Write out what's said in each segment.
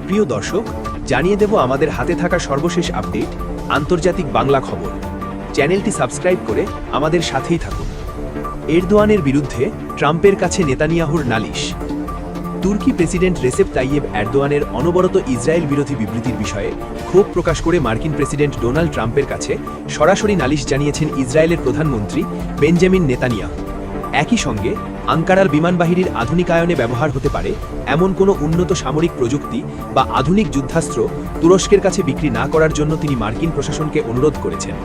প্রিয় দর্শক, জানিয়ে দেব আমাদের হাতে থাকা সর্বশেষ আপডেট, আন্তর্জাতিক বাংলা খবর। চ্যানেলটি সাবস্ক্রাইব করে আমাদের সাথেই থাকুন। এরদোয়ানের বিরুদ্ধে ট্রাম্পের কাছে নেতানিয়াহুর নালিশ। তুর্কি প্রেসিডেন্ট রেসেপ তাইয়েব এরদোয়ানের অনবরত ইসরায়েল বিরোধী বিবৃতির বিষয়ে ক্ষোভ প্রকাশ করে মার্কিন প্রেসিডেন্ট ডোনাল্ড ট্রাম্পের কাছে সরাসরি নালিশ জানিয়েছেন ইসরায়েলের প্রধানমন্ত্রী বেঞ্জামিন নেতানিয়াহু। একই সঙ্গে আঙ্কারার বিমানবাহিনীর আধুনিকায়নে ব্যবহার হতে পারে এমন কোনো উন্নত সামরিক প্রযুক্তি বা আধুনিক যুদ্ধাস্ত্র তুরস্কের কাছে বিক্রি না করার জন্য তিনি মার্কিন প্রশাসনকে অনুরোধ করেছেন।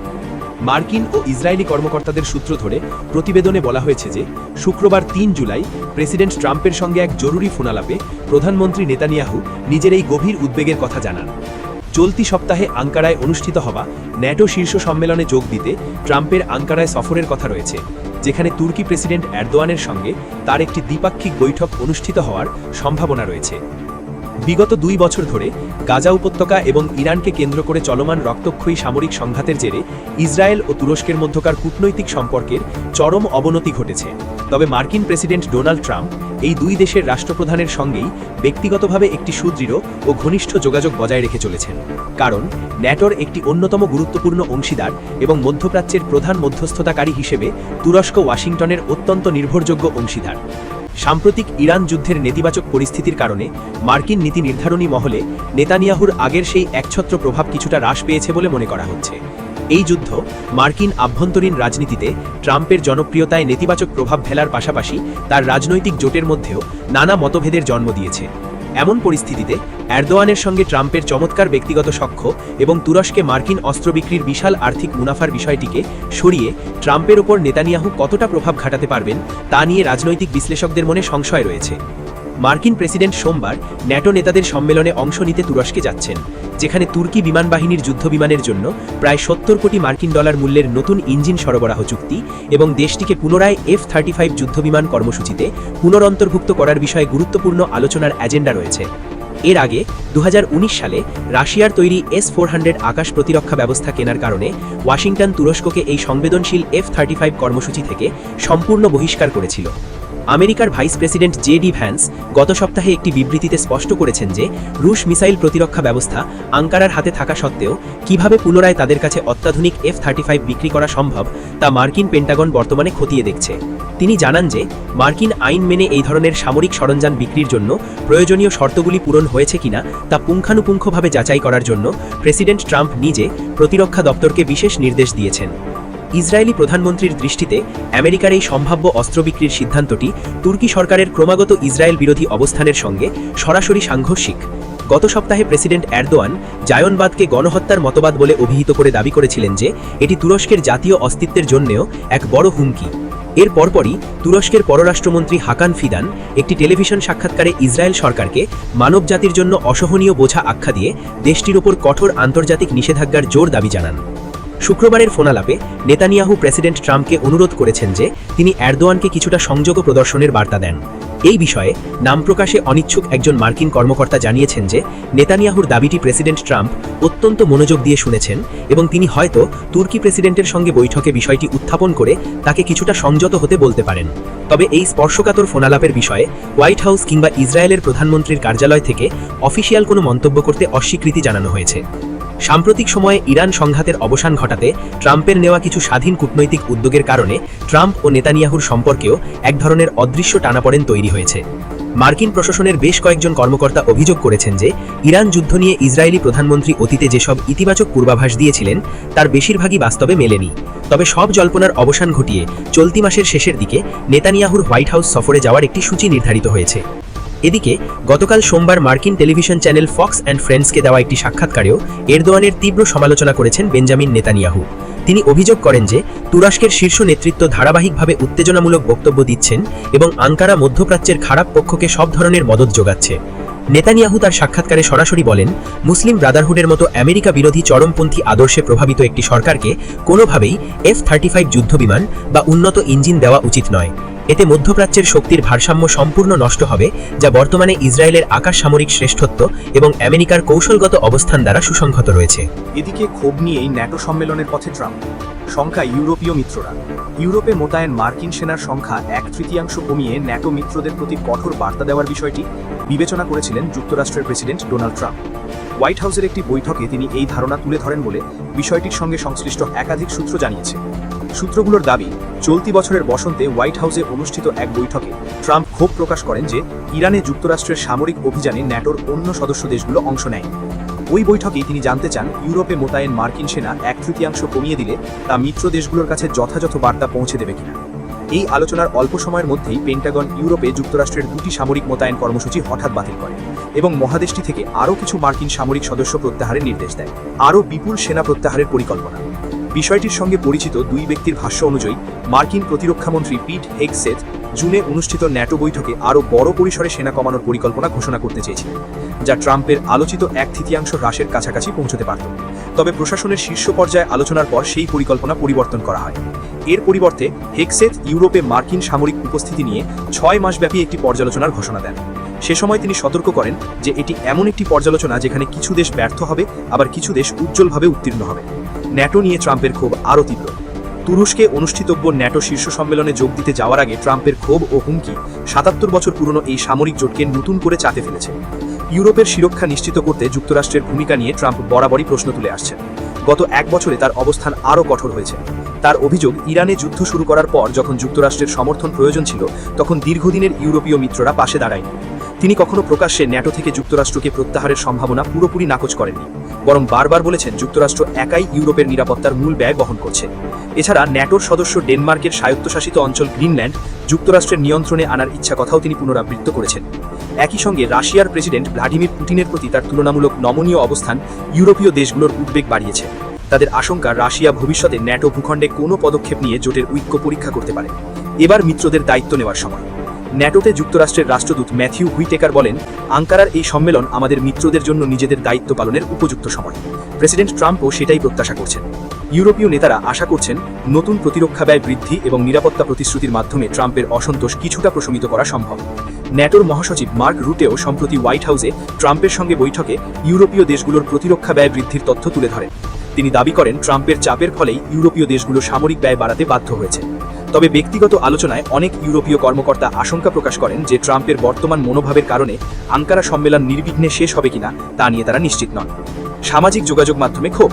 মার্কিন ও ইসরায়েলি কর্মকর্তাদের সূত্র ধরে প্রতিবেদনে বলা হয়েছে যে শুক্রবার ৩ জুলাই প্রেসিডেন্ট ট্রাম্পের সঙ্গে এক জরুরি ফোনালাপে প্রধানমন্ত্রী নেতানিয়াহু নিজের এই গভীর উদ্বেগের কথা জানান। চলতি সপ্তাহে আঙ্কারায় অনুষ্ঠিত হওয়া ন্যাটো শীর্ষ সম্মেলনে যোগ দিতে ট্রাম্পের আঙ্কারায় সফরের কথা রয়েছে, যেখানে তুর্কি প্রেসিডেন্ট এরদোয়ানের সঙ্গে তার একটি দ্বিপাক্ষিক বৈঠক অনুষ্ঠিত হওয়ার সম্ভাবনা রয়েছে। বিগত ২ বছর ধরে গাজা উপত্যকা এবং ইরানকে কেন্দ্র করে চলমান রক্তক্ষয়ী সামরিক সংঘাতের জেরে ইসরায়েল ও তুরস্কের মধ্যকার কূটনৈতিক সম্পর্কের চরম অবনতি ঘটেছে। তবে মার্কিন প্রেসিডেন্ট ডোনাল্ড ট্রাম্প এই দুই দেশের রাষ্ট্রপ্রধানের সঙ্গেই ব্যক্তিগতভাবে একটি সুদৃঢ় ও ঘনিষ্ঠ যোগাযোগ বজায় রেখে চলেছেন, কারণ ন্যাটোর একটি অন্যতম গুরুত্বপূর্ণ অংশীদার এবং মধ্যপ্রাচ্যের প্রধান মধ্যস্থতাকারী হিসেবে তুরস্ক ওয়াশিংটনের অত্যন্ত নির্ভরযোগ্য অংশীদার। সাম্প্রতিক ইরান যুদ্ধের নেতিবাচক পরিস্থিতির কারণে মার্কিন নীতি নির্ধারণী মহলে নেতানিয়াহুর আগের সেই একছত্র প্রভাব কিছুটা হ্রাস পেয়েছে বলে মনে করা হচ্ছে। এই যুদ্ধ মার্কিন আভ্যন্তরীণ রাজনীতিতে ট্রাম্পের জনপ্রিয়তায় নেতিবাচক প্রভাব ফেলার পাশাপাশি তার রাজনৈতিক জোটের মধ্যেও নানা মতভেদের জন্ম দিয়েছে। এমন পরিস্থিতিতে এরদোয়ানের সঙ্গে ট্রাম্পের চমৎকার ব্যক্তিগত সখ্য এবং তুরস্কে মার্কিন অস্ত্র বিক্রির বিশাল আর্থিক মুনাফার বিষয়টিকে সরিয়ে ট্রাম্পের ওপর নেতানিয়াহু কতটা প্রভাব খাটাতে পারবেন তা নিয়ে রাজনৈতিক বিশ্লেষকদের মনে সংশয় রয়েছে। মার্কিন প্রেসিডেন্ট সোমবার ন্যাটো নেতাদের সম্মেলনে অংশ নিতে তুরস্কে যাচ্ছেন, যেখানে তুর্কি বিমানবাহিনীর যুদ্ধবিমানের জন্য প্রায় ৭০ কোটি মার্কিন ডলার মূল্যের নতুন ইঞ্জিন সরবরাহ চুক্তি এবং দেশটিকে পুনরায় F-35 যুদ্ধবিমান কর্মসূচিতে পুনরন্তর্ভুক্ত করার বিষয়ে গুরুত্বপূর্ণ আলোচনার এজেন্ডা রয়েছে। এর আগে ২০১৯ সালে রাশিয়ার তৈরি S-400 আকাশ প্রতিরক্ষা ব্যবস্থা কেনার কারণে ওয়াশিংটন তুরস্ককে এই সংবেদনশীল F-35 কর্মসূচি থেকে সম্পূর্ণ বহিষ্কার করেছিল। আমেরিকার ভাইস প্রেসিডেন্ট জে.ডি. ভ্যান্স গত সপ্তাহে একটি বিবৃতিতে স্পষ্ট করেছেন যে রুশ মিসাইল প্রতিরক্ষা ব্যবস্থা আঙ্কারার হাতে থাকা সত্ত্বেও কিভাবে পুনরায় তাদের কাছে অত্যাধুনিক F-35 বিক্রি করা সম্ভব তা মার্কিন পেন্টাগন বর্তমানে খতিয়ে দেখছে। তিনি জানান যে মার্কিন আইন মেনে এই ধরনের সামরিক সরঞ্জাম বিক্রির জন্য প্রয়োজনীয় শর্তগুলি পূরণ হয়েছে কিনা তা পুঙ্খানুপুঙ্খভাবে যাচাই করার জন্য প্রেসিডেন্ট ট্রাম্প নিজে প্রতিরক্ষা দপ্তরকে বিশেষ নির্দেশ দিয়েছেন। ইসরায়েলি প্রধানমন্ত্রীর দৃষ্টিতে আমেরিকার এই সম্ভাব্য অস্ত্র বিক্রির সিদ্ধান্তটি তুর্কি সরকারের ক্রমাগত ইসরায়েল বিরোধী অবস্থানের সঙ্গে সরাসরি সাংঘর্ষিক। গত সপ্তাহে প্রেসিডেন্ট এরদোয়ান জায়নবাদকে গণহত্যার মতবাদ বলে অভিহিত করে দাবি করেছিলেন যে এটি তুরস্কের জাতীয় অস্তিত্বের জন্যও এক বড় হুমকি। এর পরপরই তুরস্কের পররাষ্ট্রমন্ত্রী হাকান ফিদান একটি টেলিভিশন সাক্ষাৎকারে ইসরায়েল সরকারকে মানবজাতির জন্য অসহনীয় বোঝা আখ্যা দিয়ে দেশটির ওপর কঠোর আন্তর্জাতিক নিষেধাজ্ঞার জোর দাবি জানান। শুক্রবারের ফোনালাপে নেতানিয়াহু প্রেসিডেন্ট ট্রাম্পকে অনুরোধ করেছেন যে তিনি এরদোয়ানকে কিছুটা সংযোগ প্রদর্শনের বার্তা দেন। এই বিষয়ে নাম প্রকাশে অনিচ্ছুক একজন মার্কিন কর্মকর্তা জানিয়েছেন যে নেতানিয়াহুর দাবিটি প্রেসিডেন্ট ট্রাম্প অত্যন্ত মনোযোগ দিয়ে শুনেছেন এবং তিনি হয়তো তুর্কি প্রেসিডেন্টের সঙ্গে বৈঠকে বিষয়টি উত্থাপন করে তাকে কিছুটা সংযত হতে বলতে পারেন। তবে এই স্পর্শকাতর ফোনালাপের বিষয়ে হোয়াইট হাউস কিংবা ইসরায়েলের প্রধানমন্ত্রীর কার্যালয় থেকে অফিসিয়াল কোনো মন্তব্য করতে অস্বীকৃতি জানানো হয়েছে। সাম্প্রতিক সময়ে ইরান সংঘাতের অবসান ঘটাতে ট্রাম্পের নেওয়া কিছু স্বাধীন কূটনৈতিক উদ্যোগের কারণে ট্রাম্প ও নেতানিয়াহুর সম্পর্কেও এক ধরনের অদৃশ্য টানাপোড়েন তৈরি হয়েছে। মার্কিন প্রশাসনের বেশ কয়েকজন কর্মকর্তা অভিযোগ করেছেন যে ইরান যুদ্ধ নিয়ে ইসরায়েলি প্রধানমন্ত্রী অতীতে যেসব ইতিবাচক পূর্বাভাস দিয়েছিলেন তার বেশিরভাগই বাস্তবে মেলেনি। তবে সব জল্পনার অবসান ঘটিয়ে চলতি মাসের শেষের দিকে নেতানিয়াহুর হোয়াইট হাউস সফরে যাওয়ার একটি সূচি নির্ধারিত হয়েছে। এদিকে গতকাল সোমবার মার্কিন টেলিভিশন চ্যানেল ফক্স অ্যান্ড ফ্রেন্ডসকে দেওয়া একটি সাক্ষাৎকারেও এরদোয়ানের তীব্র সমালোচনা করেছেন বেঞ্জামিন নেতানিয়াহু। তিনি অভিযোগ করেন যে তুরস্কের শীর্ষ নেতৃত্ব ধারাবাহিকভাবে উত্তেজনামূলক বক্তব্য দিচ্ছেন এবং আঙ্কারা মধ্যপ্রাচ্যের খারাপ পক্ষকে সব ধরনের মদত যোগাচ্ছে। নেতানিয়াহু তার সাক্ষাৎকারে সরাসরি বলেন, মুসলিম ব্রাদারহুডের মতো আমেরিকা বিরোধী চরমপন্থী আদর্শে প্রভাবিত একটি সরকারকে কোনোভাবেই F-35 যুদ্ধবিমান বা উন্নত ইঞ্জিন দেওয়া উচিত নয়। এতে মধ্যপ্রাচ্যের শক্তির ভারসাম্য সম্পূর্ণ নষ্ট হবে, যা বর্তমানে ইসরায়েলের আকাশ সামরিক শ্রেষ্ঠত্ব এবং আমেরিকার কৌশলগত অবস্থান দ্বারা সুসংহত রয়েছে। এদিকে ক্ষোভ নিয়েই ন্যাটো সম্মেলনের পথে ট্রাম্প। সংখ্যা ইউরোপীয় মিত্ররা। ইউরোপে মোতায়েন মার্কিন সেনার সংখ্যা 1/3 কমিয়ে ন্যাটো মিত্রদের প্রতি কঠোর বার্তা দেওয়ার বিষয়টি বিবেচনা করেছিলেন যুক্তরাষ্ট্রের প্রেসিডেন্ট ডোনাল্ড ট্রাম্প। হোয়াইট হাউসের একটি বৈঠকে তিনি এই ধারণা তুলে ধরেন বলে বিষয়টির সঙ্গে সংশ্লিষ্ট একাধিক সূত্র জানিয়েছে। সূত্রগুলোর দাবি, চলতি বছরের বসন্তে হোয়াইট হাউসে অনুষ্ঠিত এক বৈঠকে ট্রাম্প ক্ষোভ প্রকাশ করেন যে ইরানে যুক্তরাষ্ট্রের সামরিক অভিযানে ন্যাটোর অন্য সদস্য দেশগুলো অংশ নেয়। ওই বৈঠকেই তিনি জানতে চান ইউরোপে মোতায়েন মার্কিন সেনা 1/3 কমিয়ে দিলে তা মিত্র দেশগুলোর কাছে যথাযথ বার্তা পৌঁছে দেবে কিনা। এই আলোচনার অল্প সময়ের মধ্যেই পেন্টাগন ইউরোপে যুক্তরাষ্ট্রের 2টি সামরিক মোতায়েন কর্মসূচি হঠাৎ বাতিল করে এবং মহাদেশটি থেকে আরও কিছু মার্কিন সামরিক সদস্য প্রত্যাহারের নির্দেশ দেয়। আরও বিপুল সেনা প্রত্যাহারের পরিকল্পনা। বিষয়টির সঙ্গে পরিচিত দুই ব্যক্তির ভাষ্য অনুযায়ী মার্কিন প্রতিরক্ষামন্ত্রী পিট হেগসেথ জুনে অনুষ্ঠিত ন্যাটো বৈঠকে আরও বড় পরিসরে সেনা কমানোর পরিকল্পনা ঘোষণা করতে চেয়েছিলেন, যা ট্রাম্পের আলোচিত 1/3 হ্রাসের কাছাকাছি পৌঁছতে পারত। তবে প্রশাসনের শীর্ষ পর্যায়ে আলোচনার পর সেই পরিকল্পনা পরিবর্তন করা হয়। এর পরিবর্তে হেগসেথ ইউরোপে মার্কিন সামরিক উপস্থিতি নিয়ে 6 মাসব্যাপী একটি পর্যালোচনার ঘোষণা দেন। সে সময় তিনি সতর্ক করেন যে এটি এমন একটি পর্যালোচনা যেখানে কিছু দেশ ব্যর্থ হবে, আবার কিছু দেশ উজ্জ্বলভাবে উত্তীর্ণ হবে। ন্যাটো নিয়ে ট্রাম্পের ক্ষোভ আরও তীব্র। তুরস্কে অনুষ্ঠিতব্য ন্যাটো শীর্ষ সম্মেলনে যোগ দিতে যাওয়ার আগে ট্রাম্পের ক্ষোভ ও হুমকি 77 বছর পুরনো এই সামরিক জোটকে নতুন করে চাপে ফেলেছে। ইউরোপের সুরক্ষা নিশ্চিত করতে যুক্তরাষ্ট্রের ভূমিকা নিয়ে ট্রাম্প বরাবরই প্রশ্ন তুলে আসছেন। গত 1 বছরে তার অবস্থান আরও কঠোর হয়েছে। তার অভিযোগ, ইরানে যুদ্ধ শুরু করার পর যখন যুক্তরাষ্ট্রের সমর্থন প্রয়োজন ছিল তখন দীর্ঘদিনের ইউরোপীয় মিত্ররা পাশে দাঁড়ায়নি। তিনি কখনো প্রকাশ্যে ন্যাটো থেকে যুক্তরাষ্ট্রকে প্রত্যাহারের সম্ভাবনা পুরোপুরি নাকচ করেননি, বরং বারবার বলেছেন যুক্তরাষ্ট্র একাই ইউরোপের নিরাপত্তার মূল ব্যয় বহন করছে। এছাড়া ন্যাটোর সদস্য ডেনমার্কের স্বায়ত্তশাসিত অঞ্চল গ্রিনল্যান্ড যুক্তরাষ্ট্রের নিয়ন্ত্রণে আনার ইচ্ছা কথাও তিনি পুনরাবৃত্ত করেছেন। একই সঙ্গে রাশিয়ার প্রেসিডেন্ট ভ্লাদিমির পুতিনের প্রতি তার তুলনামূলক নমনীয় অবস্থান ইউরোপীয় দেশগুলোর উদ্বেগ বাড়িয়েছে। তাদের আশঙ্কা, রাশিয়া ভবিষ্যতে ন্যাটো ভূখণ্ডে কোনো পদক্ষেপ নিয়ে জোটের ঐক্য পরীক্ষা করতে পারে। এবার মিত্রদের দায়িত্ব নেওয়ার সময়। ন্যাটোতে যুক্তরাষ্ট্রের রাষ্ট্রদূত ম্যাথিউ হুইটেকার বলেন, আঙ্কারার এই সম্মেলন আমাদের মিত্রদের জন্য নিজেদের দায়িত্ব পালনের উপযুক্ত সময়। প্রেসিডেন্ট ট্রাম্পও সেটাই প্রত্যাশা করছেন। ইউরোপীয় নেতারা আশা করছেন নতুন প্রতিরক্ষা ব্যয় বৃদ্ধি এবং নিরাপত্তা প্রতিশ্রুতির মাধ্যমে ট্রাম্পের অসন্তোষ কিছুটা প্রশমিত করা সম্ভব। ন্যাটোর মহাসচিব মার্ক রুটেও সম্প্রতি হোয়াইট হাউসে ট্রাম্পের সঙ্গে বৈঠকে ইউরোপীয় দেশগুলোর প্রতিরক্ষা ব্যয় বৃদ্ধির তথ্য তুলে ধরেন। তিনি দাবি করেন ট্রাম্পের চাপের ফলেই ইউরোপীয় দেশগুলো সামরিক ব্যয় বাড়াতে বাধ্য হয়েছে। তবে ব্যক্তিগত আলোচনায় অনেক ইউরোপীয় কর্মকর্তা আশঙ্কা প্রকাশ করেন যে ট্রাম্পের বর্তমান মনোভাবের কারণে আঙ্কারা সম্মেলন নির্বিঘ্নে শেষ হবে কিনা তা নিয়ে তারা নিশ্চিত নন। সামাজিক যোগাযোগ মাধ্যমে ক্ষোভ।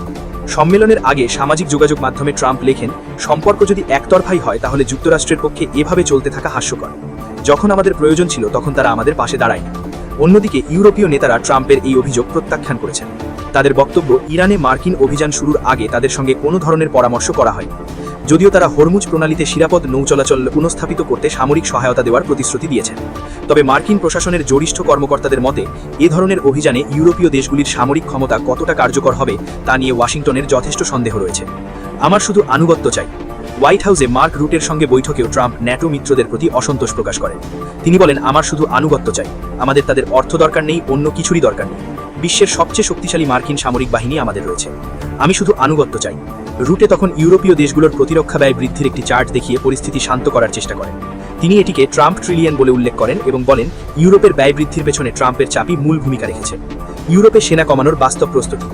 সম্মেলনের আগে সামাজিক যোগাযোগ মাধ্যমে ট্রাম্প লেখেন, সম্পর্ক যদি একতরফাই হয় তাহলে যুক্তরাষ্ট্রের পক্ষে এভাবে চলতে থাকা হাস্যকর। যখন আমাদের প্রয়োজন ছিল তখন তারা আমাদের পাশে দাঁড়ায়নি। অন্যদিকে ইউরোপীয় নেতারা ট্রাম্পের এই অভিযোগ প্রত্যাখ্যান করেছেন। তাদের বক্তব্য, ইরানে মার্কিন অভিযান শুরুর আগে তাদের সঙ্গে কোনো ধরনের পরামর্শ করা হয়নি, যদিও তারা হরমুজ প্রণালীতে নিরাপদ নৌ চলাচল পুনঃস্থাপিত করতে সামরিক সহায়তা দেওয়ার প্রতিশ্রুতি দিয়েছেন। তবে মার্কিন প্রশাসনের জ্যেষ্ঠ কর্মকর্তাদের মতে এ ধরনের অভিযানে ইউরোপীয় দেশগুলির সামরিক ক্ষমতা কতটা কার্যকর হবে তা নিয়ে ওয়াশিংটনের যথেষ্ট সন্দেহ রয়েছে। আমার শুধু আনুগত্য চাই। হোয়াইট হাউসে মার্ক রুটের সঙ্গে বৈঠকেও ট্রাম্প ন্যাটো মিত্রদের প্রতি অসন্তোষ প্রকাশ করেন। তিনি বলেন, আমার শুধু আনুগত্য চাই, আমাদের তাদের অর্থ দরকার নেই, অন্য কিছুরই দরকার নেই। বিশ্বের সবচেয়ে শক্তিশালী মার্কিন সামরিক বাহিনী আমাদের রয়েছে, আমি শুধু আনুগত্য চাই। রুটে তখন ইউরোপীয় দেশগুলোর প্রতিরক্ষা ব্যয় বৃদ্ধির একটি চার্ট দেখিয়ে পরিস্থিতি শান্ত করার চেষ্টা করেন। তিনি এটিকে ট্রাম্প ট্রিলিয়ন বলে উল্লেখ করেন এবং বলেন, ইউরোপের ব্যয় বৃদ্ধির পেছনে ট্রাম্পের চাপই মূল ভূমিকা রেখেছে। ইউরোপে সেনা কমানোর বাস্তব প্রস্তুতি।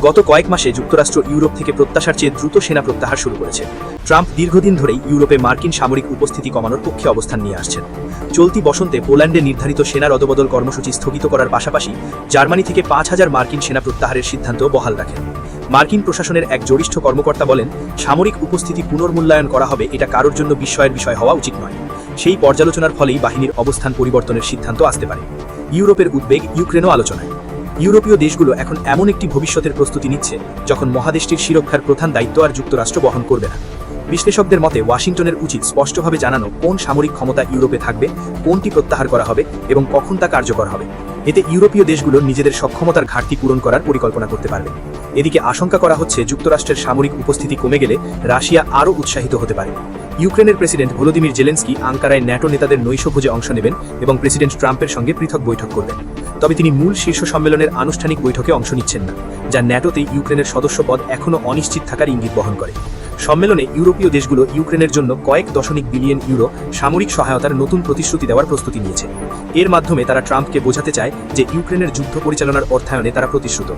গত কয়েক মাসে যুক্তরাষ্ট্র ইউরোপ থেকে প্রত্যাশার চেয়ে দ্রুত সেনা প্রত্যাহার শুরু করেছে। ট্রাম্প দীর্ঘদিন ধরেই ইউরোপে মার্কিন সামরিক উপস্থিতি কমানোর পক্ষে অবস্থান নিয়ে আসছেন। চলতি বসন্তে পোল্যান্ডে নির্ধারিত সেনা রদবদল কর্মসূচি স্থগিত করার পাশাপাশি জার্মানি থেকে 5000 মার্কিন সেনা প্রত্যাহারের সিদ্ধান্ত বহাল রাখেন। মার্কিন প্রশাসনের এক জ্যেষ্ঠ কর্মকর্তা বলেন, সামরিক উপস্থিতি পুনর্মূল্যায়ন করা হবে, এটা কারোর জন্য বিস্ময়ের বিষয় হওয়া উচিত নয়। সেই পর্যালোচনার ফলেই বাহিনীর অবস্থান পরিবর্তনের সিদ্ধান্ত আসতে পারে। ইউরোপের উদ্বেগ ইউক্রেনও আলোচনায়। ইউরোপীয় দেশগুলো এখন এমন একটি ভবিষ্যতের প্রস্তুতি নিচ্ছে যখন মহাদেশটির সুরক্ষার প্রধান দায়িত্ব আর যুক্তরাষ্ট্র বহন করবে না। বিশ্লেষকদের মতে ওয়াশিংটনের উচিত স্পষ্টভাবে জানানো কোন সামরিক ক্ষমতা ইউরোপে থাকবে, কোনটি প্রত্যাহার করা হবে এবং কখন তা কার্যকর হবে। এতে ইউরোপীয় দেশগুলো নিজেদের সক্ষমতার ঘাটতি পূরণ করার পরিকল্পনা করতে পারবে। এদিকে আশঙ্কা করা হচ্ছে যুক্তরাষ্ট্রের সামরিক উপস্থিতি কমে গেলে রাশিয়া আরও উৎসাহিত হতে পারে। ইউক্রেনের প্রেসিডেন্ট ভলোদিমির জেলেনস্কি আঙ্কারায় ন্যাটো নেতাদের নৈশভোজে অংশ নেবেন এবং প্রেসিডেন্ট ট্রাম্পের সঙ্গে পৃথক বৈঠক করবেন। তবে তিনি মূল শীর্ষ সম্মেলনের আনুষ্ঠানিক বৈঠকে অংশ নিচ্ছেন না, যা ন্যাটোতে ইউক্রেনের সদস্যপদ এখনও অনিশ্চিত থাকার ইঙ্গিত বহন করে। সম্মেলনে ইউরোপীয় দেশগুলো ইউক্রেনের জন্য কয়েক দশমিক বিলিয়ন ইউরো সামরিক সহায়তার নতুন প্রতিশ্রুতি দেওয়ার প্রস্তুতি নিয়েছে। এর মাধ্যমে তারা ট্রাম্পকে বোঝাতে চায় যে ইউক্রেনের যুদ্ধ পরিচালনার অর্থায়নে তারা প্রতিশ্রুত।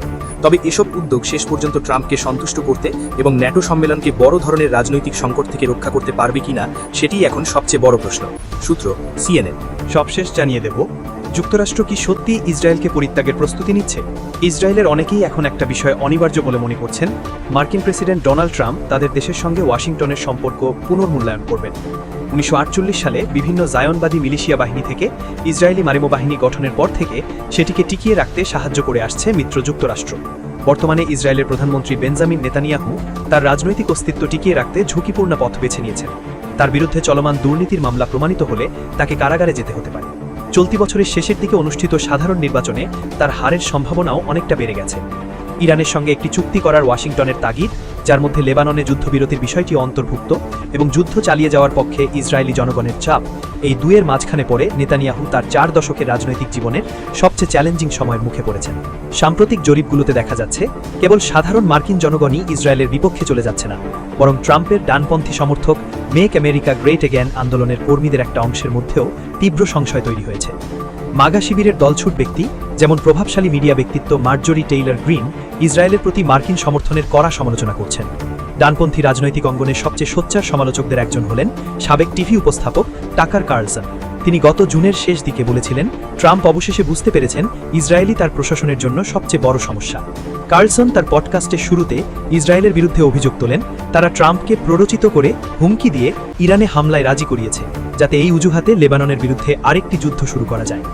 তবে এসব উদ্যোগ শেষ পর্যন্ত ট্রাম্পকে সন্তুষ্ট করতে এবং ন্যাটো সম্মেলনকে বড় ধরনের রাজনৈতিক সংকট থেকে রক্ষা করতে পারবে কিনা সেটিই এখন সবচেয়ে বড় প্রশ্ন। সূত্র CNN। সবশেষ জানিয়ে দেব, যুক্তরাষ্ট্র কি সত্যি ইসরায়েলকে পরিত্যাগের প্রস্তুতি নিচ্ছে? ইসরায়েলের অনেকেই এখন একটা বিষয় অনিবার্য বলে মনে করছেন, মার্কিন প্রেসিডেন্ট ডোনাল্ড ট্রাম্প তাদের দেশের সঙ্গে ওয়াশিংটনের সম্পর্ক পুনর্মূল্যায়ন করবেন। 1948 সালে বিভিন্ন জায়নবাদী মিলিশিয়া বাহিনী থেকে ইসরায়েলি মারিমো বাহিনী গঠনের পর থেকে সেটিকে টিকিয়ে রাখতে সাহায্য করে আসছে মিত্র যুক্তরাষ্ট্র। বর্তমানে ইসরায়েলের প্রধানমন্ত্রী বেঞ্জামিন নেতানিয়াহু তার রাজনৈতিক অস্তিত্ব টিকিয়ে রাখতে ঝুঁকিপূর্ণ পথ বেছে নিয়েছেন। তার বিরুদ্ধে চলমান দুর্নীতির মামলা প্রমাণিত হলে তাকে কারাগারে যেতে হতে পারে। চলতি বছরের শেষের দিকে অনুষ্ঠিত সাধারণ নির্বাচনে তার হারের সম্ভাবনাও অনেকটা বেড়ে গেছে। ইরানের সঙ্গে একটি চুক্তি করার ওয়াশিংটনের তাগিদ, যার মধ্যে লেবাননে যুদ্ধবিরতির বিষয়টিও অন্তর্ভুক্ত এবং যুদ্ধ চালিয়ে যাওয়ার পক্ষে ইসরায়েলি জনগণের চাপ, এই দুয়ের মাঝখানে পড়ে নেতানিয়াহু তার 4 দশকের রাজনৈতিক জীবনের সবচেয়ে চ্যালেঞ্জিং সময়ের মুখে পড়েছেন। সাম্প্রতিক জরিপগুলোতে দেখা যাচ্ছে কেবল সাধারণ মার্কিন জনগণই ইসরায়েলের বিপক্ষে চলে যাচ্ছে না, বরং ট্রাম্পের ডানপন্থী সমর্থক মেক আমেরিকা গ্রেট এগেন আন্দোলনের কর্মীদের একটা অংশের মধ্যেও তীব্র সংশয় তৈরি হয়েছে। মাগা শিবিরের দলছুট ব্যক্তি, যেমন প্রভাবশালী মিডিয়া ব্যক্তিত্ব মার্জরি টেইলর গ্রিন, ইসরায়েলের প্রতি মার্কিন সমর্থনের কড়া সমালোচনা করছেন। ডানপন্থী রাজনৈতিক অঙ্গনের সবচেয়ে সোচ্চার সমালোচকদের একজন হলেন সাবেক টিভি উপস্থাপক টাকার কার্লসন। তিনি গত জুনের শেষ দিকে বলেছিলেন, ট্রাম্প অবশেষে বুঝতে পেরেছেন ইসরায়েলি তার প্রশাসনের জন্য সবচেয়ে বড় সমস্যা। কার্লসন তার পডকাস্টের শুরুতে ইসরায়েলের বিরুদ্ধে অভিযোগ তোলেন, তারা ট্রাম্পকে প্ররোচিত করে হুমকি দিয়ে ইরানে হামলায় রাজি করিয়েছে, যাতে এই অজুহাতে লেবাননের বিরুদ্ধে আরেকটি যুদ্ধ শুরু করা যায়।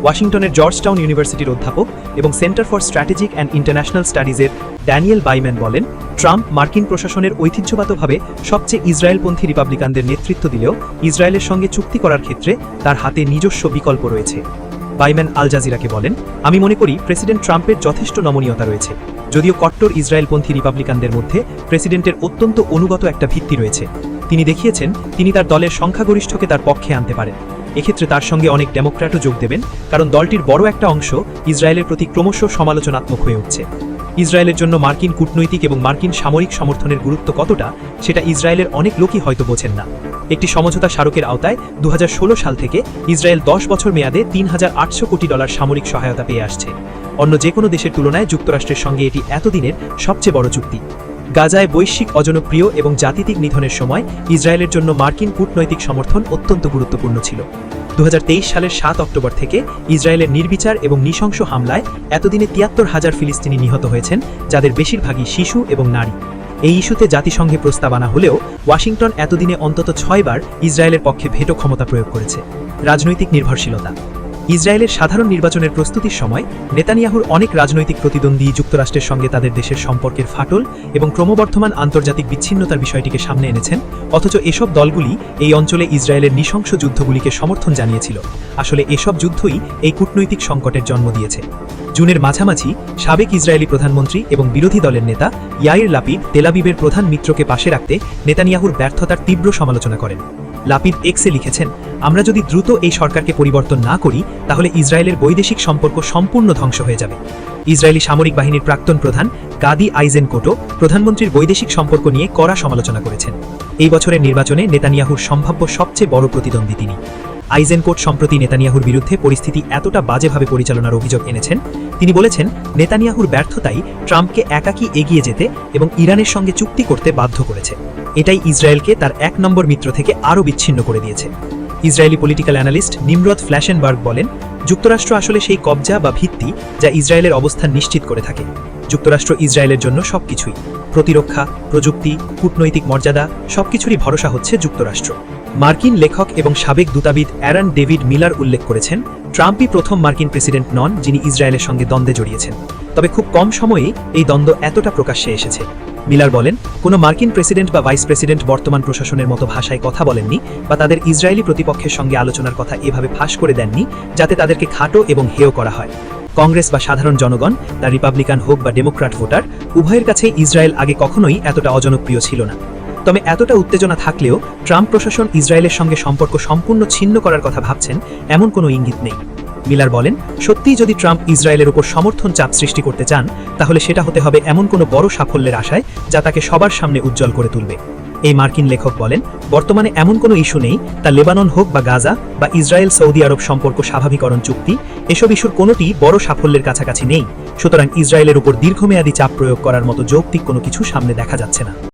ওয়াশিংটনের জর্জটাউন ইউনিভার্সিটির অধ্যাপক এবং Center for Strategic and International স্টাডিজের ড্যানিয়েল বাইম্যান বলেন, ট্রাম্প মার্কিন প্রশাসনের ঐতিহ্যগতভাবে সবচেয়ে ইসরায়েলপন্থী রিপাবলিকানদের নেতৃত্ব দিলেও ইসরায়েলের সঙ্গে চুক্তি করার ক্ষেত্রে তার হাতে নিজস্ব বিকল্প রয়েছে। বাইম্যান আল জাজিরাকে বলেন, আমি মনে করি প্রেসিডেন্ট ট্রাম্পের যথেষ্ট নমনীয়তা রয়েছে। যদিও কট্টর ইসরায়েলপন্থী রিপাবলিকানদের মধ্যে প্রেসিডেন্টের অত্যন্ত অনুগত একটা ভিত্তি রয়েছে। তিনি দেখিয়েছেন তিনি তার দলের সংখ্যাগরিষ্ঠকে তার পক্ষে আনতে পারেন। এক্ষেত্রে তার সঙ্গে অনেক ডেমোক্র্যাটও যোগ দেবেন, কারণ দলটির বড় একটা অংশ ইসরায়েলের প্রতি ক্রমশ সমালোচনাত্মক হয়ে উঠছে। ইসরায়েলের জন্য মার্কিন কূটনৈতিক এবং মার্কিন সামরিক সমর্থনের গুরুত্ব কতটা, সেটা ইসরায়েলের অনেক লোকই হয়তো বোঝেন না। একটি সমঝোতা স্মারকের আওতায় 2016 সাল থেকে ইসরায়েল 10 বছর মেয়াদে $3,800 কোটি সামরিক সহায়তা পেয়ে আসছে। অন্য যে কোনো দেশের তুলনায় যুক্তরাষ্ট্রের সঙ্গে এটি এতদিনের সবচেয়ে বড় চুক্তি। গাজায় বৈশ্বিক অজনপ্রিয় এবং জাতিত্বিক নিধনের সময় ইসরায়েলের জন্য মার্কিন কূটনৈতিক সমর্থন অত্যন্ত গুরুত্বপূর্ণ ছিল। 2023 সালের 7 অক্টোবর থেকে ইসরায়েলের নির্বিচার এবং নৃশংস হামলায় এতদিনে 73,000 ফিলিস্তিনি নিহত হয়েছেন, যাদের বেশিরভাগই শিশু এবং নারী। এই ইস্যুতে জাতিসংঘে প্রস্তাব আনা হলেও ওয়াশিংটন এতদিনে অন্তত 6 বার ইসরায়েলের পক্ষে ভেটো ক্ষমতা প্রয়োগ করেছে। রাজনৈতিক নির্ভরশীলতা। ইসরায়েলের সাধারণ নির্বাচনের প্রস্তুতির সময় নেতানিয়াহুর অনেক রাজনৈতিক প্রতিদ্বন্দ্বী যুক্তরাষ্ট্রের সঙ্গে তাদের দেশের সম্পর্কের ফাটল এবং ক্রমবর্ধমান আন্তর্জাতিক বিচ্ছিন্নতার বিষয়টিকে সামনে এনেছেন, অথচ এসব দলগুলি এই অঞ্চলে ইসরায়েলের নৃশংস যুদ্ধগুলিকে সমর্থন জানিয়েছিল। আসলে এসব যুদ্ধই এই কূটনৈতিক সংকটের জন্ম দিয়েছে। জুনের মাঝামাঝি সাবেক ইসরায়েলি প্রধানমন্ত্রী এবং বিরোধী দলের নেতা ইয়াইর লাপিদ তেলাবিবের প্রধান মিত্রকে পাশে রাখতে নেতানিয়াহুর ব্যর্থতার তীব্র সমালোচনা করেন। লাপিদ এক্সে লিখেছেন, আমরা যদি দ্রুত এই সরকারকে পরিবর্তন না করি তাহলে ইসরায়েলের বৈদেশিক সম্পর্ক সম্পূর্ণ ধ্বংস হয়ে যাবে। ইসরায়েলি সামরিক বাহিনীর প্রাক্তন প্রধান গাদি আইজেনকোটও প্রধানমন্ত্রীর বৈদেশিক সম্পর্ক নিয়ে কড়া সমালোচনা করেছেন। এই বছরের নির্বাচনে নেতানিয়াহুর সম্ভাব্য সবচেয়ে বড় প্রতিদ্বন্দ্বী তিনি। আইজেনকোট সম্প্রতি নেতানিয়াহুর বিরুদ্ধে পরিস্থিতি এতটা বাজেভাবে পরিচালনার অভিযোগ এনেছেন, তিনি বলেছেন নেতানিয়াহুর ব্যর্থতাই ট্রাম্পকে একাকী এগিয়ে যেতে এবং ইরানের সঙ্গে চুক্তি করতে বাধ্য করেছে। এটাই ইসরায়েলকে তার 1 নম্বর মিত্র থেকে আরও বিচ্ছিন্ন করে দিয়েছে। Israeli political analyst Nimrat Flaschenberg বলেন, যুক্তরাষ্ট্র আসলে সেই কবজা বা ভিত্তি যা ইসরায়েলের অবস্থান নিশ্চিত করে থাকে। যুক্তরাষ্ট্র ইসরায়েলের জন্য সবকিছুই, প্রতিরক্ষা, প্রযুক্তি, কূটনৈতিক মর্যাদা, সবকিছুরই ভরসা হচ্ছে যুক্তরাষ্ট্র। মার্কিন লেখক এবং সাবেক দূতাবিদ অ্যারন ডেভিড মিলার উল্লেখ করেছেন, ট্রাম্পই প্রথম মার্কিন প্রেসিডেন্ট নন যিনি ইসরায়েলের সঙ্গে দ্বন্দ্বে জড়িয়েছেন, তবে খুব কম সময়েই এই দ্বন্দ্ব এতটা প্রকাশ্যে এসেছে। মিলার বলেন, কোনো মার্কিন প্রেসিডেন্ট বা ভাইস প্রেসিডেন্ট বর্তমান প্রশাসনের মতো ভাষায় কথা বলেননি বা তাদের ইসরায়েলি প্রতিপক্ষের সঙ্গে আলোচনার কথা এভাবে ফাঁস করে দেননি যাতে তাদেরকে খাটো এবং হেয় করা হয়। কংগ্রেস বা সাধারণ জনগণ, তা রিপাবলিকান হোক বা ডেমোক্র্যাট ভোটার, উভয়ের কাছেই ইসরায়েল আগে কখনোই এতটা অজনপ্রিয় ছিল না। তবে এতটা উত্তেজনা থাকলেও ট্রাম্প প্রশাসন ইসরায়েলের সঙ্গে সম্পর্ক সম্পূর্ণ ছিন্ন করার কথা ভাবছেন এমন কোনো ইঙ্গিত নেই। মিলার বলেন, সত্যিই যদি ট্রাম্প ইসরায়েলের উপর সমর্থন চাপ সৃষ্টি করতে চান তাহলে সেটা হতে হবে এমন কোনো বড় সাফল্যের আশায় যা তাকে সবার সামনে উজ্জ্বল করে তুলবে। এই মার্কিন লেখক বলেন, বর্তমানে এমন কোনো ইস্যু নেই, তা লেবানন হোক বা গাজা বা ইসরায়েল সৌদি আরব সম্পর্ক স্বাভাবিকরণ চুক্তি, এসব ইস্যুর কোনোটি বড় সাফল্যের কাছাকাছি নেই। সুতরাং ইসরায়েলের উপর দীর্ঘমেয়াদী চাপ প্রয়োগ করার মতো যৌক্তিক কোনো কিছু সামনে দেখা যাচ্ছে না।